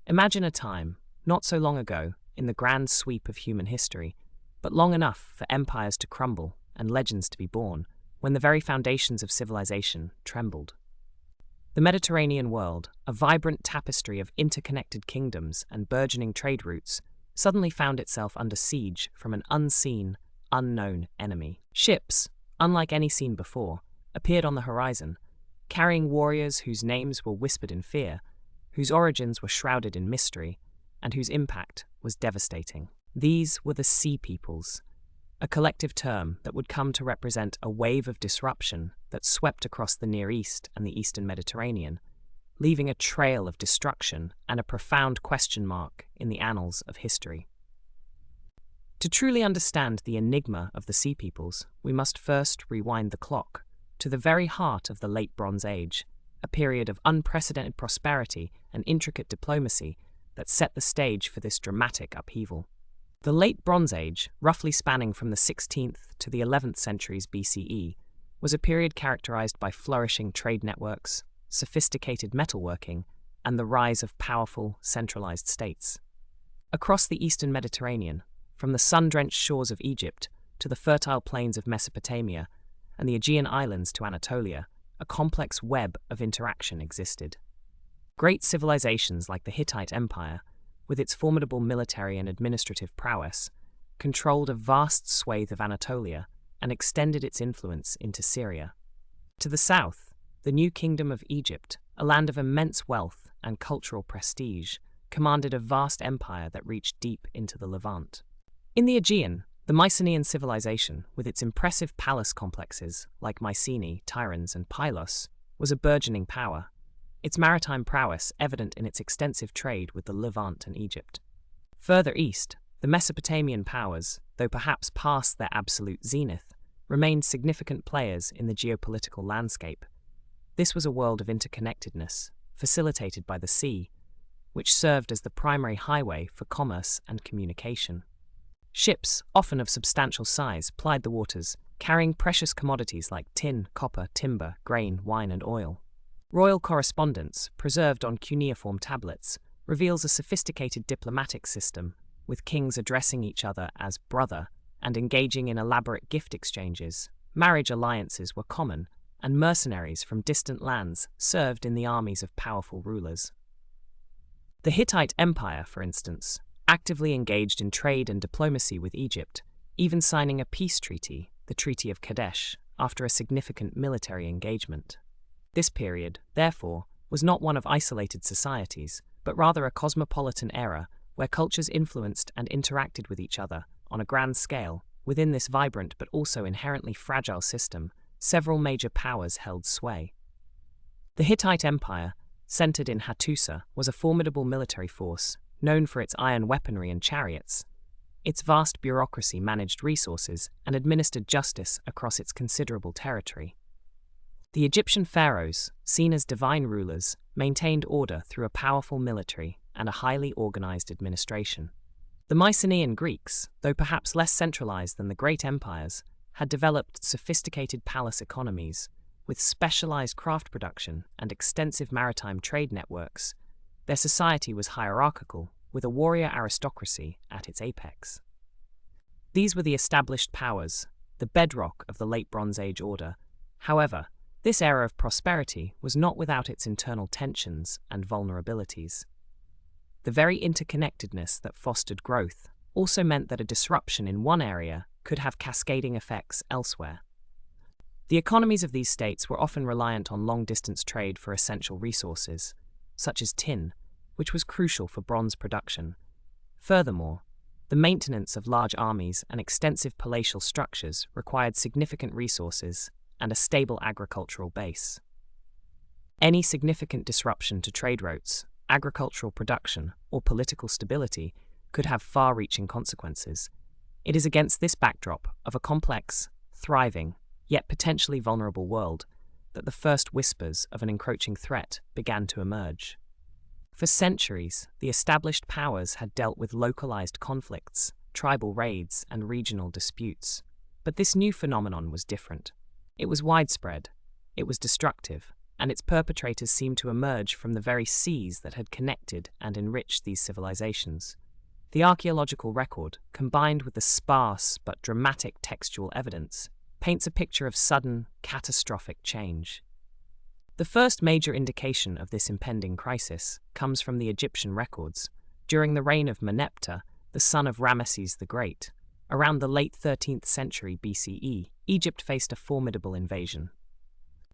Imagine a time, not so long ago, in the grand sweep of human history, but long enough for empires to crumble and legends to be born, when the very foundations of civilization trembled. The Mediterranean world, a vibrant tapestry of interconnected kingdoms and burgeoning trade routes, suddenly found itself under siege from an unseen, unknown enemy. Ships, unlike any seen before, appeared on the horizon, carrying warriors whose names were whispered in fear, whose origins were shrouded in mystery, and whose impact was devastating. These were the Sea Peoples, a collective term that would come to represent a wave of disruption that swept across the Near East and the Eastern Mediterranean, leaving a trail of destruction and a profound question mark in the annals of history. To truly understand the enigma of the Sea Peoples, we must first rewind the clock to the very heart of the Late Bronze Age, a period of unprecedented prosperity and intricate diplomacy that set the stage for this dramatic upheaval. The Late Bronze Age, roughly spanning from the 16th to the 11th centuries BCE, was a period characterized by flourishing trade networks, sophisticated metalworking, and the rise of powerful, centralized states. Across the Eastern Mediterranean, from the sun-drenched shores of Egypt to the fertile plains of Mesopotamia and the Aegean Islands to Anatolia, a complex web of interaction existed. Great civilizations like the Hittite Empire, with its formidable military and administrative prowess, controlled a vast swathe of Anatolia and extended its influence into Syria. To the south, the new kingdom of Egypt, a land of immense wealth and cultural prestige, commanded a vast empire that reached deep into the Levant. In the Aegean, the Mycenaean civilization, with its impressive palace complexes like Mycenae, Tiryns, and Pylos, was a burgeoning power, its maritime prowess evident in its extensive trade with the Levant and Egypt. Further east, the Mesopotamian powers, though perhaps past their absolute zenith, remained significant players in the geopolitical landscape. This was a world of interconnectedness, facilitated by the sea, which served as the primary highway for commerce and communication. Ships, often of substantial size, plied the waters, carrying precious commodities like tin, copper, timber, grain, wine, and oil. Royal correspondence, preserved on cuneiform tablets, reveals a sophisticated diplomatic system, with kings addressing each other as brother and engaging in elaborate gift exchanges. Marriage alliances were common, and mercenaries from distant lands served in the armies of powerful rulers. The Hittite Empire, for instance, actively engaged in trade and diplomacy with Egypt, even signing a peace treaty, the Treaty of Kadesh, after a significant military engagement. This period, therefore, was not one of isolated societies, but rather a cosmopolitan era where cultures influenced and interacted with each other on a grand scale. Within this vibrant but also inherently fragile system, several major powers held sway. The Hittite Empire, centered in Hattusa, was a formidable military force, known for its iron weaponry and chariots. Its vast bureaucracy managed resources and administered justice across its considerable territory. The Egyptian pharaohs, seen as divine rulers, maintained order through a powerful military and a highly organized administration. The Mycenaean Greeks, though perhaps less centralized than the great empires, had developed sophisticated palace economies, with specialized craft production and extensive maritime trade networks. Their society was hierarchical, with a warrior aristocracy at its apex. These were the established powers, the bedrock of the Late Bronze Age order. However, this era of prosperity was not without its internal tensions and vulnerabilities. The very interconnectedness that fostered growth also meant that a disruption in one area could have cascading effects elsewhere. The economies of these states were often reliant on long-distance trade for essential resources, such as tin, which was crucial for bronze production. Furthermore, the maintenance of large armies and extensive palatial structures required significant resources and a stable agricultural base. Any significant disruption to trade routes, agricultural production, or political stability could have far-reaching consequences. It is against this backdrop of a complex, thriving, yet potentially vulnerable world that the first whispers of an encroaching threat began to emerge. For centuries, the established powers had dealt with localized conflicts, tribal raids, and regional disputes. But this new phenomenon was different. It was widespread, it was destructive, and its perpetrators seem to emerge from the very seas that had connected and enriched these civilizations. The archaeological record, combined with the sparse but dramatic textual evidence, paints a picture of sudden, catastrophic change. The first major indication of this impending crisis comes from the Egyptian records. During the reign of Meneptah, the son of Ramesses the Great, around the late 13th century BCE, Egypt faced a formidable invasion.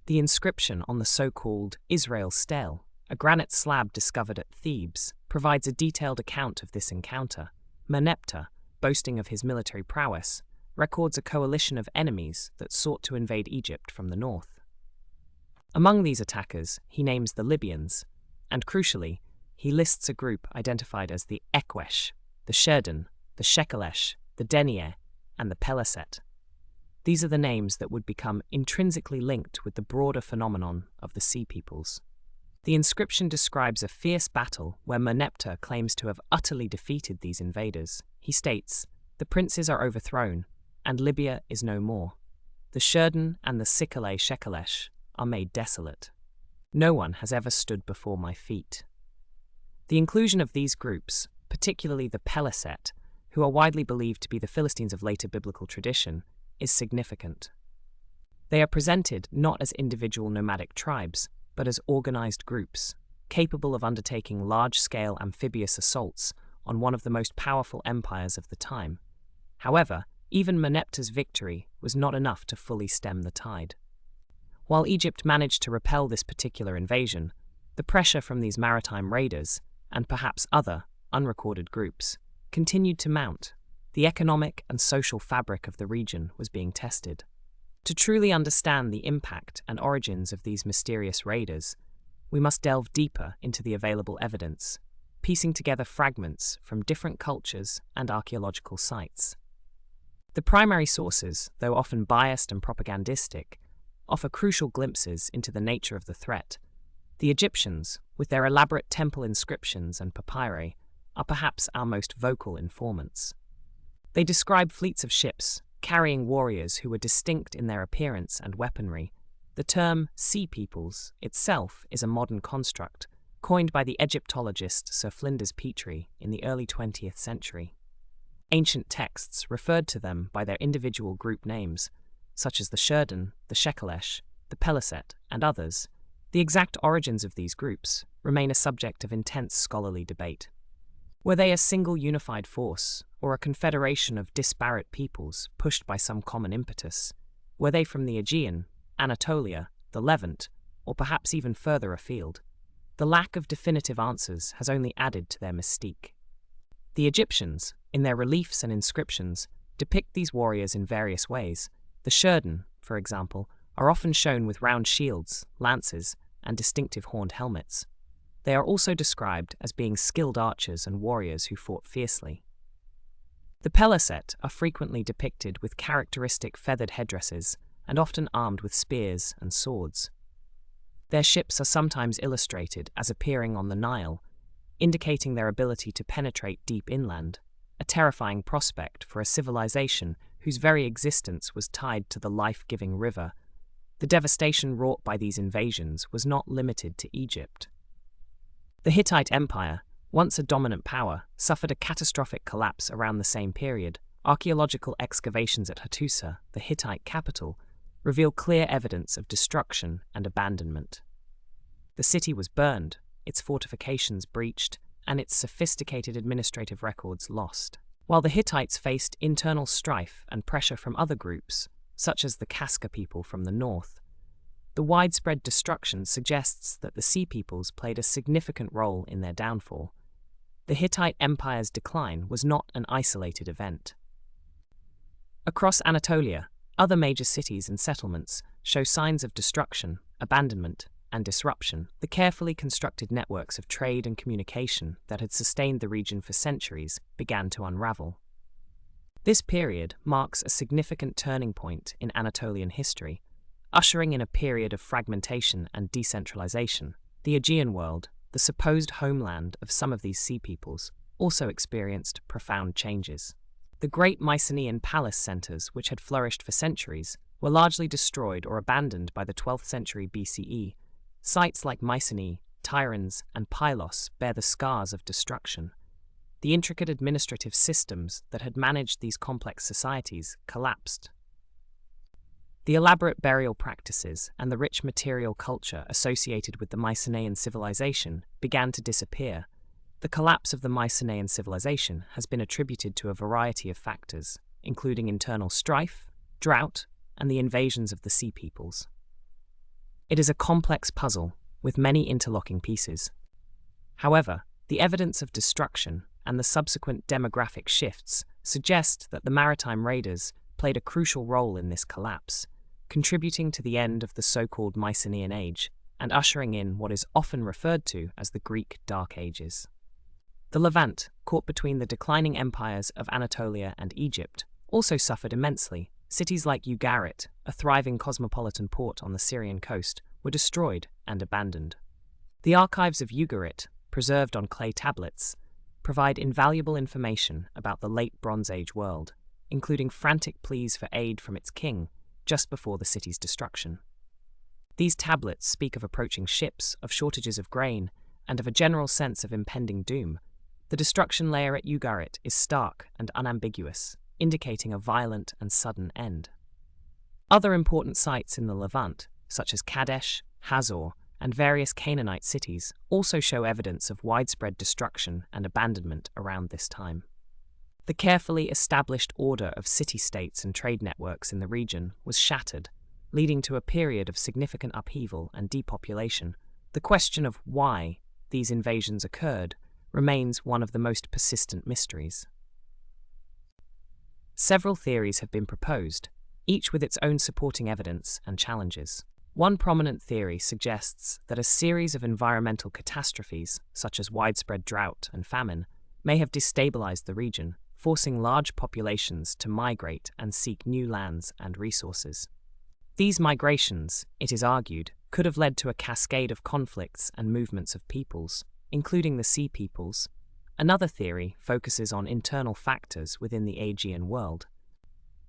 The inscription on the so-called Israel stele, a granite slab discovered at Thebes, provides a detailed account of this encounter. Meneptah, boasting of his military prowess, records a coalition of enemies that sought to invade Egypt from the north. Among these attackers, he names the Libyans, and crucially, he lists a group identified as the Ekwesh, the Sherdan, the Shekelesh, the Denier, and the Peleset. These are the names that would become intrinsically linked with the broader phenomenon of the Sea Peoples. The inscription describes a fierce battle where Meneptah claims to have utterly defeated these invaders. He states, "The princes are overthrown, and Libya is no more. The Sherdan and the Sikale Shekelesh are made desolate. No one has ever stood before my feet." The inclusion of these groups, particularly the Peleset, who are widely believed to be the Philistines of later biblical tradition, is significant. They are presented not as individual nomadic tribes, but as organized groups, capable of undertaking large-scale amphibious assaults on one of the most powerful empires of the time. However, even Meneptah's victory was not enough to fully stem the tide. While Egypt managed to repel this particular invasion, the pressure from these maritime raiders, and perhaps other, unrecorded groups, continued to mount. The economic and social fabric of the region was being tested. To truly understand the impact and origins of these mysterious raiders, we must delve deeper into the available evidence, piecing together fragments from different cultures and archaeological sites. The primary sources, though often biased and propagandistic, offer crucial glimpses into the nature of the threat. The Egyptians, with their elaborate temple inscriptions and papyri, are perhaps our most vocal informants. They describe fleets of ships, carrying warriors who were distinct in their appearance and weaponry. The term Sea Peoples itself is a modern construct, coined by the Egyptologist Sir Flinders Petrie in the early 20th century. Ancient texts referred to them by their individual group names, such as the Sherdan, the Shekelesh, the Peleset, and others. The exact origins of these groups remain a subject of intense scholarly debate. Were they a single unified force, or a confederation of disparate peoples pushed by some common impetus? Were they from the Aegean, Anatolia, the Levant, or perhaps even further afield? The lack of definitive answers has only added to their mystique. The Egyptians, in their reliefs and inscriptions, depict these warriors in various ways. The Sherdan, for example, are often shown with round shields, lances, and distinctive horned helmets. They are also described as being skilled archers and warriors who fought fiercely. The Peleset are frequently depicted with characteristic feathered headdresses and often armed with spears and swords. Their ships are sometimes illustrated as appearing on the Nile, indicating their ability to penetrate deep inland, a terrifying prospect for a civilization whose very existence was tied to the life-giving river. The devastation wrought by these invasions was not limited to Egypt. The Hittite Empire, once a dominant power, suffered a catastrophic collapse around the same period. Archaeological excavations at Hattusa, the Hittite capital, reveal clear evidence of destruction and abandonment. The city was burned, its fortifications breached, and its sophisticated administrative records lost. While the Hittites faced internal strife and pressure from other groups, such as the Kaska people from the north, the widespread destruction suggests that the Sea Peoples played a significant role in their downfall. The Hittite Empire's decline was not an isolated event. Across Anatolia, other major cities and settlements show signs of destruction, abandonment, and disruption. The carefully constructed networks of trade and communication that had sustained the region for centuries began to unravel. This period marks a significant turning point in Anatolian history, ushering in a period of fragmentation and decentralization. The Aegean world, the supposed homeland of some of these sea peoples, also experienced profound changes. The great Mycenaean palace centers, which had flourished for centuries, were largely destroyed or abandoned by the 12th century BCE, Sites like Mycenae, Tiryns, and Pylos bear the scars of destruction. The intricate administrative systems that had managed these complex societies collapsed. The elaborate burial practices and the rich material culture associated with the Mycenaean civilization began to disappear. The collapse of the Mycenaean civilization has been attributed to a variety of factors, including internal strife, drought, and the invasions of the Sea Peoples. It is a complex puzzle with many interlocking pieces. However, the evidence of destruction and the subsequent demographic shifts suggest that the maritime raiders played a crucial role in this collapse, contributing to the end of the so-called Mycenaean Age and ushering in what is often referred to as the Greek Dark Ages. The Levant, caught between the declining empires of Anatolia and Egypt, also suffered immensely. Cities like Ugarit, a thriving cosmopolitan port on the Syrian coast, were destroyed and abandoned. The archives of Ugarit, preserved on clay tablets, provide invaluable information about the late Bronze Age world, including frantic pleas for aid from its king just before the city's destruction. These tablets speak of approaching ships, of shortages of grain, and of a general sense of impending doom. The destruction layer at Ugarit is stark and unambiguous, indicating a violent and sudden end. Other important sites in the Levant, such as Kadesh, Hazor, and various Canaanite cities, also show evidence of widespread destruction and abandonment around this time. The carefully established order of city-states and trade networks in the region was shattered, leading to a period of significant upheaval and depopulation. The question of why these invasions occurred remains one of the most persistent mysteries. Several theories have been proposed, each with its own supporting evidence and challenges. One prominent theory suggests that a series of environmental catastrophes, such as widespread drought and famine, may have destabilized the region, forcing large populations to migrate and seek new lands and resources. These migrations, it is argued, could have led to a cascade of conflicts and movements of peoples, including the Sea Peoples. Another theory focuses on internal factors within the Aegean world.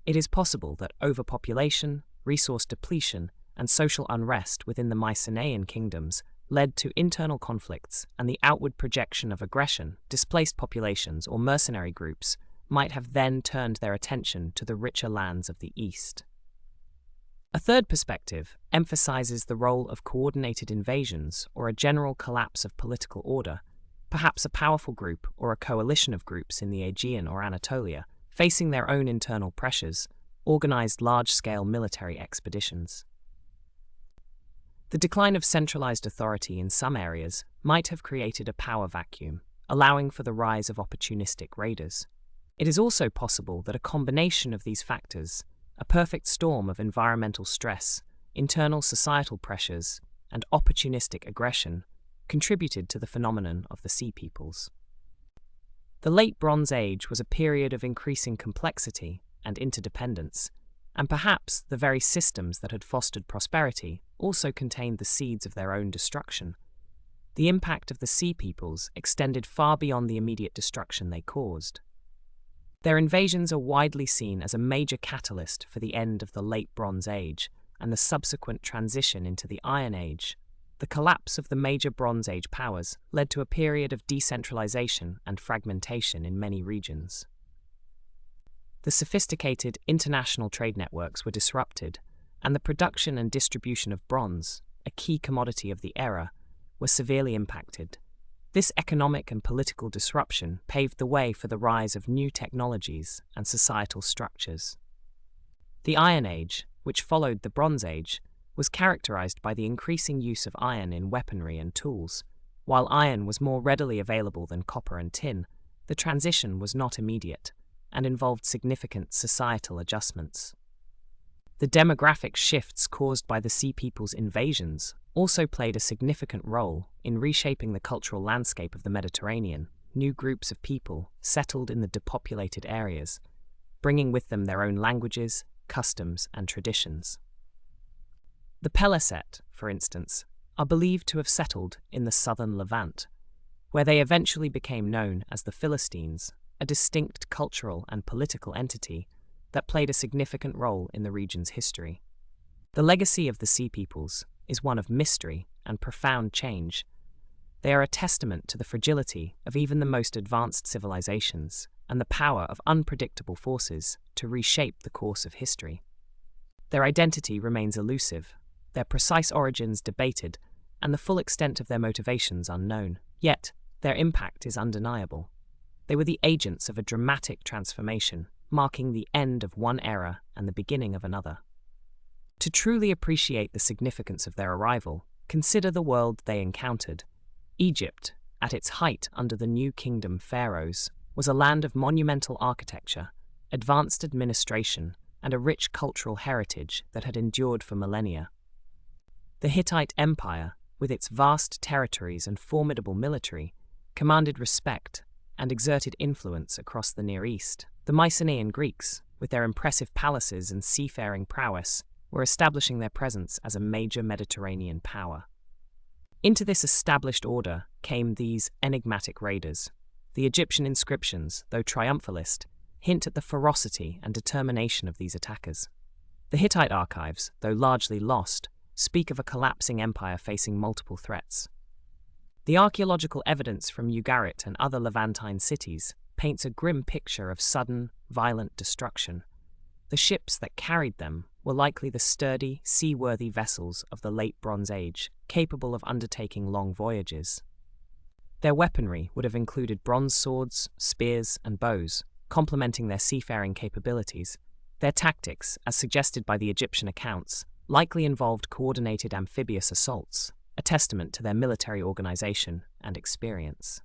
It is possible that overpopulation, resource depletion, and social unrest within the Mycenaean kingdoms led to internal conflicts, and the outward projection of aggression. Displaced populations or mercenary groups might have then turned their attention to the richer lands of the East. A third perspective emphasizes the role of coordinated invasions or a general collapse of political order, perhaps a powerful group or a coalition of groups in the Aegean or Anatolia, facing their own internal pressures, organized large-scale military expeditions. The decline of centralized authority in some areas might have created a power vacuum, allowing for the rise of opportunistic raiders. It is also possible that a combination of these factors, a perfect storm of environmental stress, internal societal pressures, and opportunistic aggression, contributed to the phenomenon of the Sea Peoples. The Late Bronze Age was a period of increasing complexity and interdependence, and perhaps the very systems that had fostered prosperity also contained the seeds of their own destruction. The impact of the Sea Peoples extended far beyond the immediate destruction they caused. Their invasions are widely seen as a major catalyst for the end of the Late Bronze Age and the subsequent transition into the Iron Age. The collapse of the major Bronze Age powers led to a period of decentralization and fragmentation in many regions. The sophisticated international trade networks were disrupted, and the production and distribution of bronze, a key commodity of the era, were severely impacted. This economic and political disruption paved the way for the rise of new technologies and societal structures. The Iron Age, which followed the Bronze Age, was characterized by the increasing use of iron in weaponry and tools. While iron was more readily available than copper and tin, the transition was not immediate and involved significant societal adjustments. The demographic shifts caused by the Sea Peoples' invasions also played a significant role in reshaping the cultural landscape of the Mediterranean. New groups of people settled in the depopulated areas, bringing with them their own languages, customs, and traditions. The Peleset, for instance, are believed to have settled in the southern Levant, where they eventually became known as the Philistines, a distinct cultural and political entity that played a significant role in the region's history. The legacy of the Sea Peoples is one of mystery and profound change. They are a testament to the fragility of even the most advanced civilizations and the power of unpredictable forces to reshape the course of history. Their identity remains elusive, their precise origins debated, and the full extent of their motivations unknown. Yet, their impact is undeniable. They were the agents of a dramatic transformation, marking the end of one era and the beginning of another. To truly appreciate the significance of their arrival, consider the world they encountered. Egypt, at its height under the New Kingdom pharaohs, was a land of monumental architecture, advanced administration, and a rich cultural heritage that had endured for millennia. The Hittite Empire, with its vast territories and formidable military, commanded respect and exerted influence across the Near East. The Mycenaean Greeks, with their impressive palaces and seafaring prowess, were establishing their presence as a major Mediterranean power. Into this established order came these enigmatic raiders. The Egyptian inscriptions, though triumphalist, hint at the ferocity and determination of these attackers. The Hittite archives, though largely lost, speak of a collapsing empire facing multiple threats. The archaeological evidence from Ugarit and other Levantine cities paints a grim picture of sudden, violent destruction. The ships that carried them were likely the sturdy, seaworthy vessels of the late Bronze Age, capable of undertaking long voyages. Their weaponry would have included bronze swords, spears, and bows, complementing their seafaring capabilities. Their tactics, as suggested by the Egyptian accounts, likely involved coordinated amphibious assaults, a testament to their military organization and experience.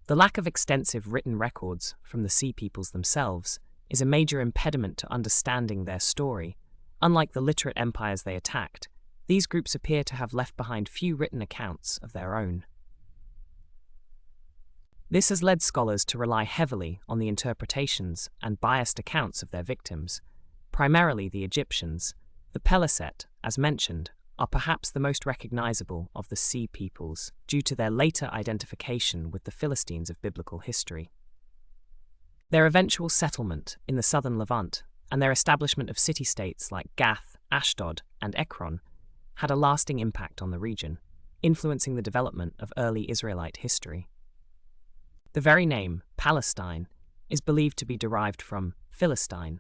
The lack of extensive written records from the Sea Peoples themselves is a major impediment to understanding their story. Unlike the literate empires they attacked, these groups appear to have left behind few written accounts of their own. This has led scholars to rely heavily on the interpretations and biased accounts of their victims, primarily the Egyptians. The Peliset, as mentioned, are perhaps the most recognizable of the Sea Peoples due to their later identification with the Philistines of biblical history. Their eventual settlement in the southern Levant and their establishment of city-states like Gath, Ashdod, and Ekron had a lasting impact on the region, influencing the development of early Israelite history. The very name, Palestine, is believed to be derived from Philistine.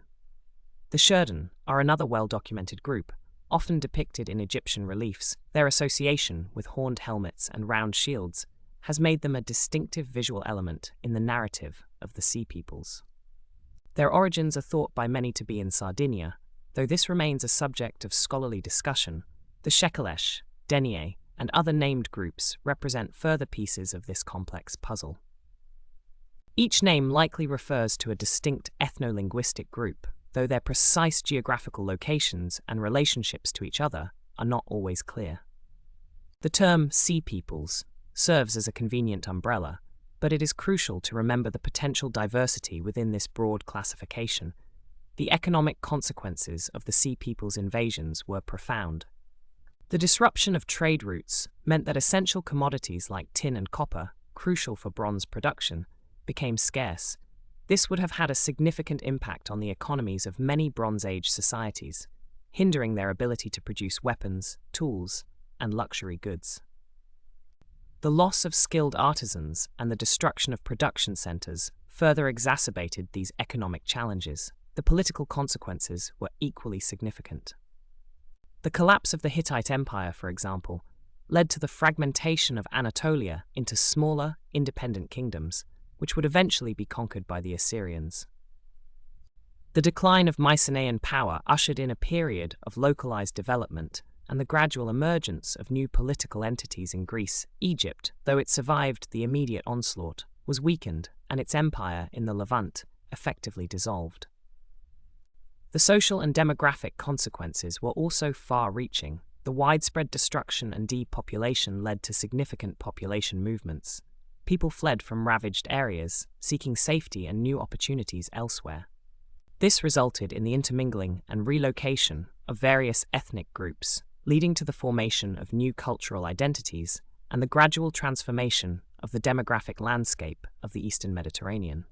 The Shurdan are another well-documented group, often depicted in Egyptian reliefs. Their association with horned helmets and round shields has made them a distinctive visual element in the narrative of the Sea Peoples. Their origins are thought by many to be in Sardinia, though this remains a subject of scholarly discussion. The Shekelesh, Denier, and other named groups represent further pieces of this complex puzzle. Each name likely refers to a distinct ethno-linguistic group, though their precise geographical locations and relationships to each other are not always clear. The term Sea Peoples serves as a convenient umbrella, but it is crucial to remember the potential diversity within this broad classification. The economic consequences of the Sea Peoples' invasions were profound. The disruption of trade routes meant that essential commodities like tin and copper, crucial for bronze production, became scarce. This would have had a significant impact on the economies of many Bronze Age societies, hindering their ability to produce weapons, tools, and luxury goods. The loss of skilled artisans and the destruction of production centers further exacerbated these economic challenges. The political consequences were equally significant. The collapse of the Hittite Empire, for example, led to the fragmentation of Anatolia into smaller, independent kingdoms, which would eventually be conquered by the Assyrians. The decline of Mycenaean power ushered in a period of localized development and the gradual emergence of new political entities in Greece. Egypt, though it survived the immediate onslaught, was weakened, and its empire in the Levant effectively dissolved. The social and demographic consequences were also far-reaching. The widespread destruction and depopulation led to significant population movements. People fled from ravaged areas, seeking safety and new opportunities elsewhere. This resulted in the intermingling and relocation of various ethnic groups, leading to the formation of new cultural identities and the gradual transformation of the demographic landscape of the Eastern Mediterranean.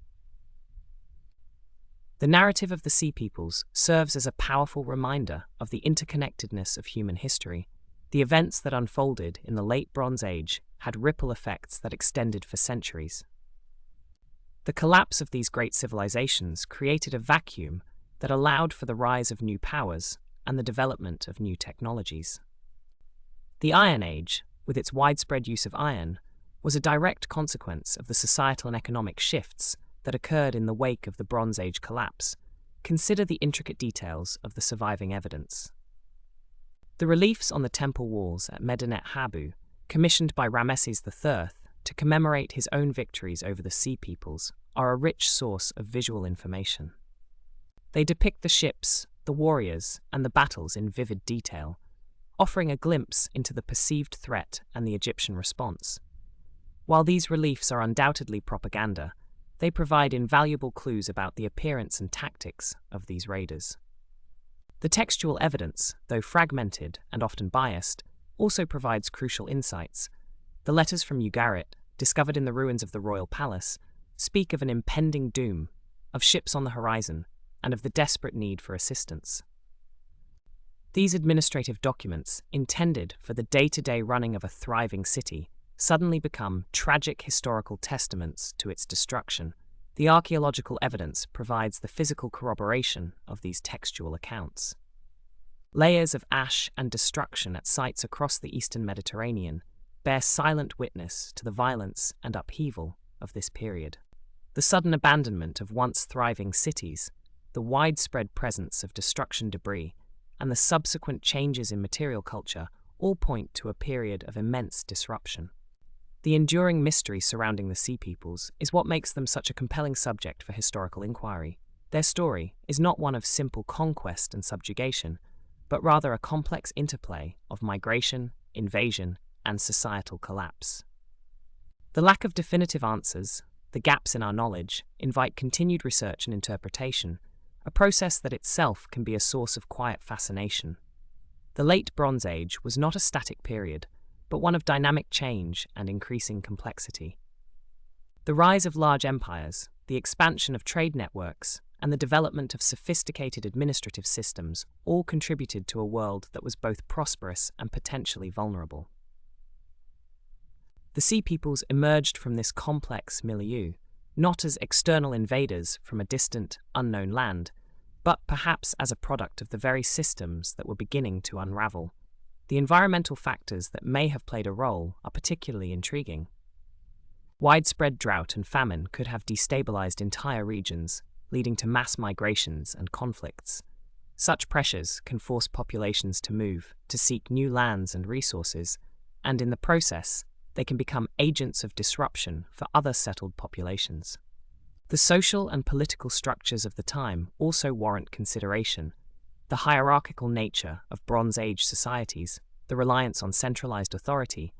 The narrative of the Sea Peoples serves as a powerful reminder of the interconnectedness of human history. The events that unfolded in the late Bronze Age had ripple effects that extended for centuries. The collapse of these great civilizations created a vacuum that allowed for the rise of new powers and the development of new technologies. The Iron Age, with its widespread use of iron, was a direct consequence of the societal and economic shifts that occurred in the wake of the Bronze Age collapse. Consider the intricate details of the surviving evidence. The reliefs on the temple walls at Medinet Habu, commissioned by Ramesses III to commemorate his own victories over the Sea Peoples, are a rich source of visual information. They depict the ships, the warriors, and the battles in vivid detail, offering a glimpse into the perceived threat and the Egyptian response. While these reliefs are undoubtedly propaganda, they provide invaluable clues about the appearance and tactics of these raiders. The textual evidence, though fragmented and often biased, also provides crucial insights. The letters from Ugarit, discovered in the ruins of the royal palace, speak of an impending doom, of ships on the horizon, and of the desperate need for assistance. These administrative documents, intended for the day-to-day running of a thriving city, suddenly become tragic historical testaments to its destruction. The archaeological evidence provides the physical corroboration of these textual accounts. Layers of ash and destruction at sites across the eastern Mediterranean bear silent witness to the violence and upheaval of this period. The sudden abandonment of once thriving cities, the widespread presence of destruction debris, and the subsequent changes in material culture all point to a period of immense disruption. The enduring mystery surrounding the Sea Peoples is what makes them such a compelling subject for historical inquiry. Their story is not one of simple conquest and subjugation, but rather a complex interplay of migration, invasion, and societal collapse. The lack of definitive answers, the gaps in our knowledge, invite continued research and interpretation, a process that itself can be a source of quiet fascination. The Late Bronze Age was not a static period, but one of dynamic change and increasing complexity. The rise of large empires, the expansion of trade networks, and the development of sophisticated administrative systems all contributed to a world that was both prosperous and potentially vulnerable. The Sea Peoples emerged from this complex milieu, not as external invaders from a distant, unknown land, but perhaps as a product of the very systems that were beginning to unravel. The environmental factors that may have played a role are particularly intriguing. Widespread drought and famine could have destabilized entire regions, leading to mass migrations and conflicts. Such pressures can force populations to move, to seek new lands and resources, and in the process, they can become agents of disruption for other settled populations. The social and political structures of the time also warrant consideration. The hierarchical nature of Bronze Age societies, the reliance on centralized authority,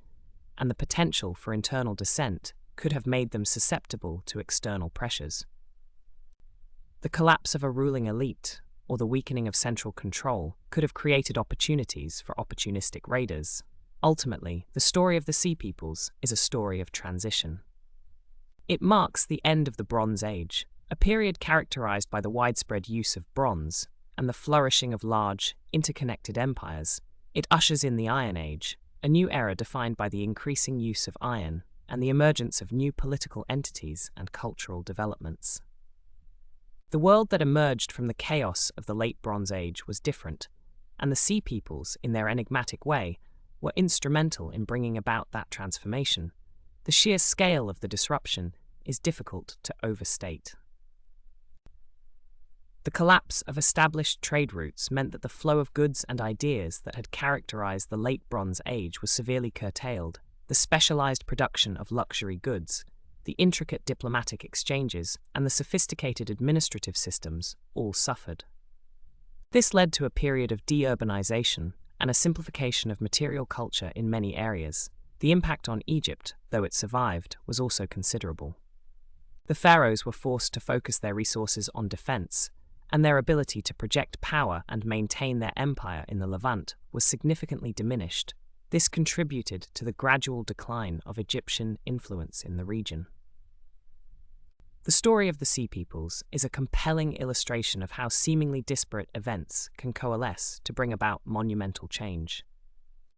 and the potential for internal dissent could have made them susceptible to external pressures. The collapse of a ruling elite, or the weakening of central control, could have created opportunities for opportunistic raiders. Ultimately, the story of the Sea Peoples is a story of transition. It marks the end of the Bronze Age, a period characterized by the widespread use of bronze and the flourishing of large, interconnected empires. It ushers in the Iron Age, a new era defined by the increasing use of iron and the emergence of new political entities and cultural developments. The world that emerged from the chaos of the Late Bronze Age was different, and the Sea Peoples, in their enigmatic way, were instrumental in bringing about that transformation. The sheer scale of the disruption is difficult to overstate. The collapse of established trade routes meant that the flow of goods and ideas that had characterized the Late Bronze Age was severely curtailed. The specialized production of luxury goods, the intricate diplomatic exchanges, and the sophisticated administrative systems all suffered. This led to a period of deurbanization and a simplification of material culture in many areas. The impact on Egypt, though it survived, was also considerable. The pharaohs were forced to focus their resources on defense, and their ability to project power and maintain their empire in the Levant was significantly diminished. This contributed to the gradual decline of Egyptian influence in the region. The story of the Sea Peoples is a compelling illustration of how seemingly disparate events can coalesce to bring about monumental change.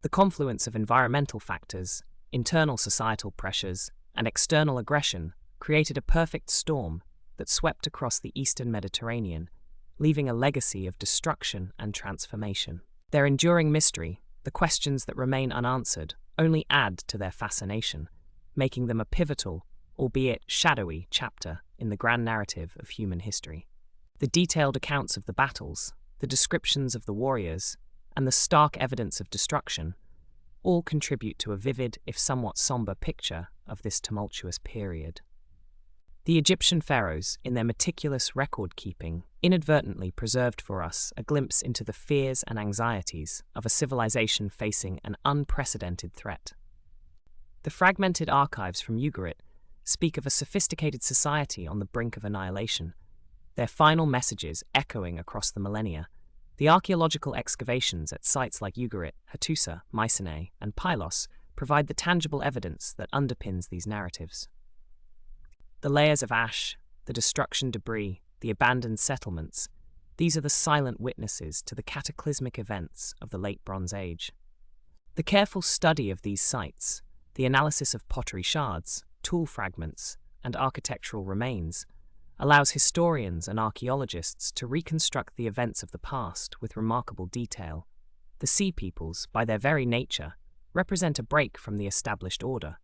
The confluence of environmental factors, internal societal pressures, and external aggression created a perfect storm that swept across the eastern Mediterranean, leaving a legacy of destruction and transformation. Their enduring mystery, the questions that remain unanswered, only add to their fascination, making them a pivotal, albeit shadowy, chapter in the grand narrative of human history. The detailed accounts of the battles, the descriptions of the warriors, and the stark evidence of destruction all contribute to a vivid, if somewhat somber, picture of this tumultuous period. The Egyptian pharaohs, in their meticulous record-keeping, inadvertently preserved for us a glimpse into the fears and anxieties of a civilization facing an unprecedented threat. The fragmented archives from Ugarit speak of a sophisticated society on the brink of annihilation, their final messages echoing across the millennia. The archaeological excavations at sites like Ugarit, Hattusa, Mycenae, and Pylos provide the tangible evidence that underpins these narratives. The layers of ash, the destruction debris, the abandoned settlements, these are the silent witnesses to the cataclysmic events of the Late Bronze Age. The careful study of these sites, the analysis of pottery shards, tool fragments, and architectural remains, allows historians and archaeologists to reconstruct the events of the past with remarkable detail. The Sea Peoples, by their very nature, represent a break from the established order.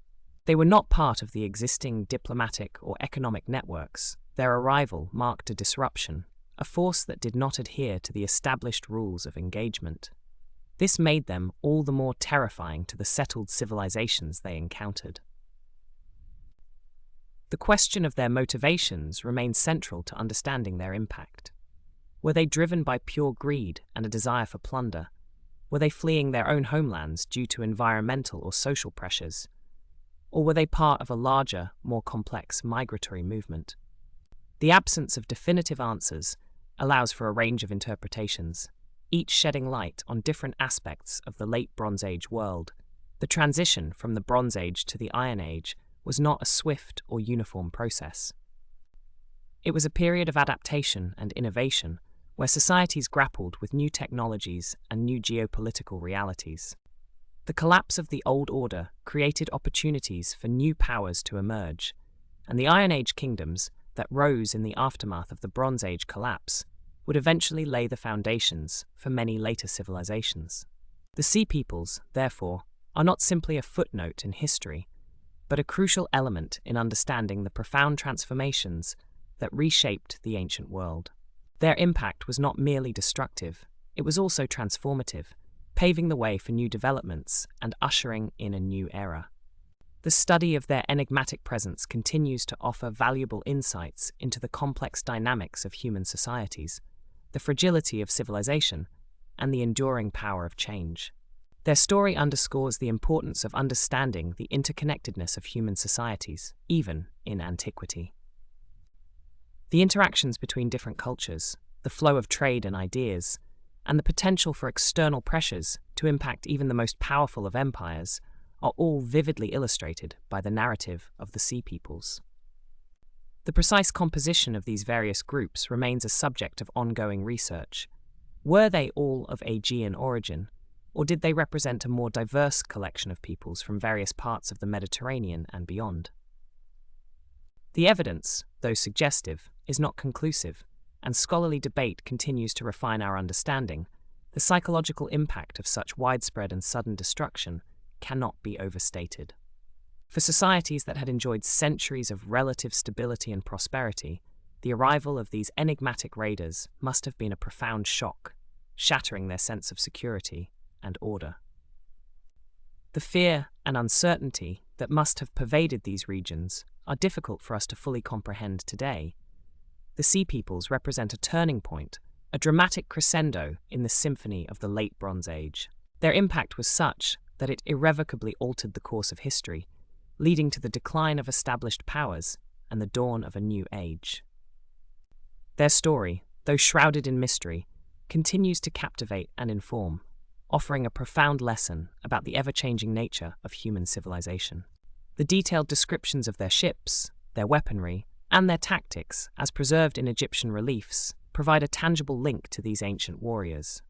They were not part of the existing diplomatic or economic networks. Their arrival marked a disruption, a force that did not adhere to the established rules of engagement. This made them all the more terrifying to the settled civilizations they encountered. The question of their motivations remains central to understanding their impact. Were they driven by pure greed and a desire for plunder? Were they fleeing their own homelands due to environmental or social pressures? Or were they part of a larger, more complex migratory movement? The absence of definitive answers allows for a range of interpretations, each shedding light on different aspects of the Late Bronze Age world. The transition from the Bronze Age to the Iron Age was not a swift or uniform process. It was a period of adaptation and innovation where societies grappled with new technologies and new geopolitical realities. The collapse of the old order created opportunities for new powers to emerge, and the Iron Age kingdoms that rose in the aftermath of the Bronze Age collapse would eventually lay the foundations for many later civilizations. The Sea Peoples, therefore, are not simply a footnote in history, but a crucial element in understanding the profound transformations that reshaped the ancient world. Their impact was not merely destructive, it was also transformative, paving the way for new developments and ushering in a new era. The study of their enigmatic presence continues to offer valuable insights into the complex dynamics of human societies, the fragility of civilization, and the enduring power of change. Their story underscores the importance of understanding the interconnectedness of human societies, even in antiquity. The interactions between different cultures, the flow of trade and ideas, and the potential for external pressures to impact even the most powerful of empires are all vividly illustrated by the narrative of the Sea Peoples. The precise composition of these various groups remains a subject of ongoing research. Were they all of Aegean origin, or did they represent a more diverse collection of peoples from various parts of the Mediterranean and beyond? The evidence, though suggestive, is not conclusive, and scholarly debate continues to refine our understanding. The psychological impact of such widespread and sudden destruction cannot be overstated. For societies that had enjoyed centuries of relative stability and prosperity, the arrival of these enigmatic raiders must have been a profound shock, shattering their sense of security and order. The fear and uncertainty that must have pervaded these regions are difficult for us to fully comprehend today. The Sea Peoples represent a turning point, a dramatic crescendo in the symphony of the Late Bronze Age. Their impact was such that it irrevocably altered the course of history, leading to the decline of established powers and the dawn of a new age. Their story, though shrouded in mystery, continues to captivate and inform, offering a profound lesson about the ever-changing nature of human civilization. The detailed descriptions of their ships, their weaponry, and their tactics, as preserved in Egyptian reliefs, provide a tangible link to these ancient warriors.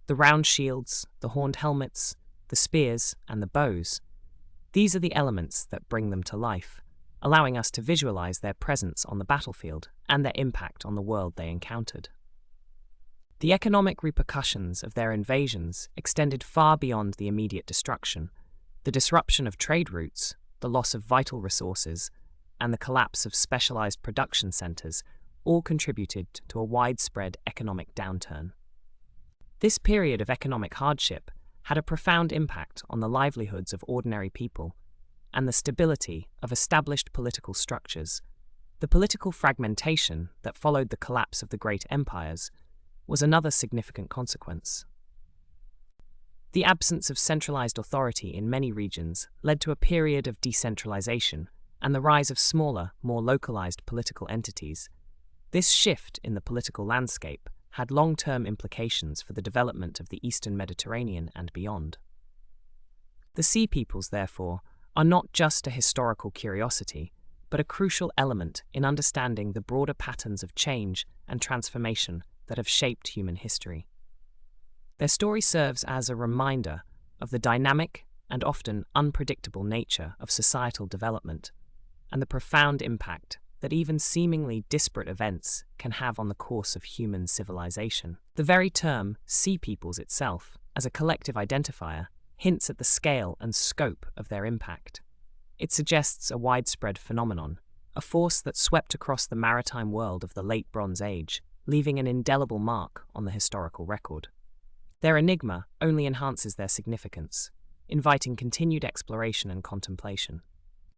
The round shields, the horned helmets, the spears, and the bows. These are the elements that bring them to life, allowing us to visualize their presence on the battlefield and their impact on the world they encountered. The economic repercussions of their invasions extended far beyond the immediate destruction. The disruption of trade routes, the loss of vital resources, and the collapse of specialized production centers all contributed to a widespread economic downturn. This period of economic hardship had a profound impact on the livelihoods of ordinary people and the stability of established political structures. The political fragmentation that followed the collapse of the great empires was another significant consequence. The absence of centralized authority in many regions led to a period of decentralization and the rise of smaller, more localized political entities. This shift in the political landscape had long-term implications for the development of the Eastern Mediterranean and beyond. The Sea Peoples, therefore, are not just a historical curiosity, but a crucial element in understanding the broader patterns of change and transformation that have shaped human history. Their story serves as a reminder of the dynamic and often unpredictable nature of societal development and the profound impact that even seemingly disparate events can have on the course of human civilization. The very term Sea Peoples itself, as a collective identifier, hints at the scale and scope of their impact. It suggests a widespread phenomenon, a force that swept across the maritime world of the Late Bronze Age, leaving an indelible mark on the historical record. Their enigma only enhances their significance, inviting continued exploration and contemplation.